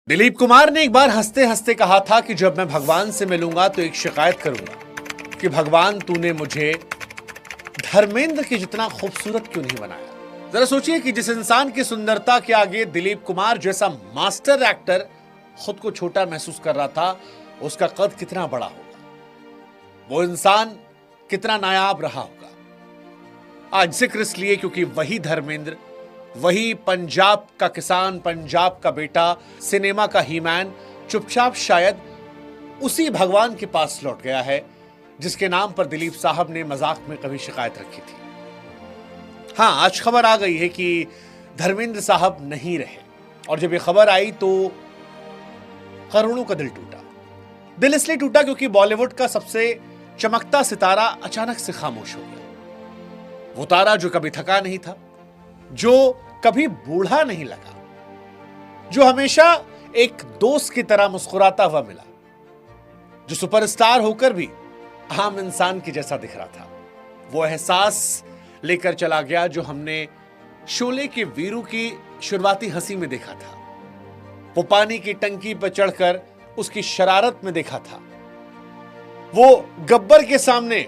दिलीप कुमार ने एक बार हंसते हंसते कहा था कि जब मैं भगवान से मिलूंगा तो एक शिकायत करूंगा कि भगवान तूने मुझे धर्मेंद्र के जितना खूबसूरत क्यों नहीं बनाया। जरा सोचिए कि जिस इंसान की सुंदरता के आगे दिलीप कुमार जैसा मास्टर एक्टर खुद को छोटा महसूस कर रहा था, उसका कद कितना बड़ा होगा, वो इंसान कितना नायाब रहा होगा। आज जिक्र इसलिए क्योंकि वही धर्मेंद्र, वही पंजाब का किसान, पंजाब का बेटा, सिनेमा का हीमैन चुपचाप शायद उसी भगवान के पास लौट गया है जिसके नाम पर दिलीप साहब ने मजाक में कभी शिकायत रखी थी। हां, आज खबर आ गई है कि धर्मेंद्र साहब नहीं रहे, और जब ये खबर आई तो करोड़ों का दिल टूटा। दिल इसलिए टूटा क्योंकि बॉलीवुड का सबसे चमकता सितारा अचानक से खामोश हो गया। वो तारा जो कभी थका नहीं था, जो कभी बूढ़ा नहीं लगा, जो हमेशा एक दोस्त की तरह मुस्कुराता हुआ मिला, जो सुपरस्टार होकर भी आम इंसान की जैसा दिख रहा था, वो एहसास लेकर चला गया जो हमने शोले के वीरू की शुरुआती हंसी में देखा था, वो पानी की टंकी पर चढ़कर उसकी शरारत में देखा था, वो गब्बर के सामने,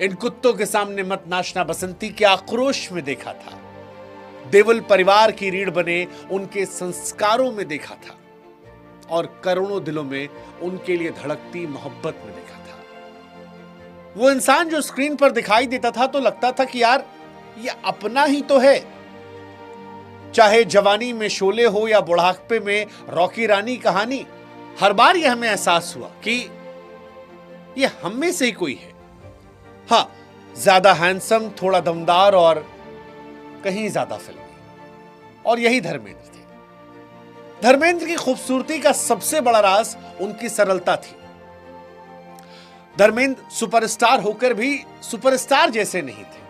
इन कुत्तों के सामने मत नाचना बसंती के आक्रोश में देखा था, देवल परिवार की रीढ़ बने उनके संस्कारों में देखा था, और करोड़ों दिलों में उनके लिए धड़कती मोहब्बत में देखा था। वो इंसान जो स्क्रीन पर दिखाई देता था तो लगता था कि यार ये अपना ही तो है। चाहे जवानी में शोले हो या बुढ़ापे में रॉकी रानी कहानी, हर बार यह हमें एहसास हुआ कि ये हम में से ही कोई है। हां, ज्यादा हैंडसम, थोड़ा दमदार और कहीं ज्यादा फिल्मी, और यही धर्मेंद्र थे। धर्मेंद्र की खूबसूरती का सबसे बड़ा राज उनकी सरलता थी। धर्मेंद्र सुपरस्टार होकर भी सुपरस्टार जैसे नहीं थे,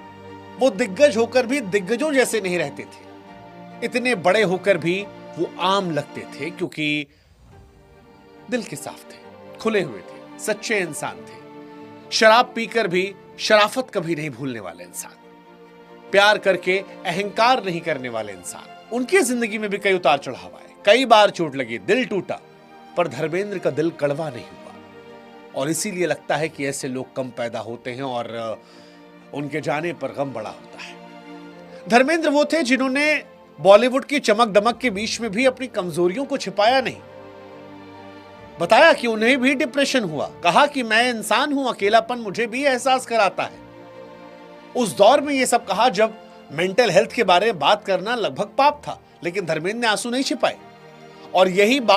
वो दिग्गज होकर भी दिग्गजों जैसे नहीं रहते थे, इतने बड़े होकर भी वो आम लगते थे क्योंकि दिल के साफ थे, खुले हुए थे, सच्चे इंसान थे, शराब पीकर भी शराफत कभी नहीं भूलने वाले इंसान, प्यार करके अहंकार नहीं करने वाले इंसान। उनकी जिंदगी में भी कई उतार चढ़ाव आए, कई बार चोट लगी, दिल टूटा, पर धर्मेंद्र का दिल कड़वा नहीं हुआ। और इसीलिए लगता है कि ऐसे लोग कम पैदा होते हैं और उनके जाने पर गम बड़ा होता है। धर्मेंद्र वो थे जिन्होंने बॉलीवुड की चमक दमक के बीच में भी अपनी कमजोरियों को छिपाया नहीं। बताया कि उन्हें भी डिप्रेशन हुआ, कहा कि मैं इंसान हूं, अकेलापन मुझे भी एहसास कराता है। उस दौर में यह सब कहा जब मेंटल हेल्थ के बारे में बात करना लगभग पाप था, लेकिन धर्मेंद्र ने आंसू नहीं छिपाए, और यही बात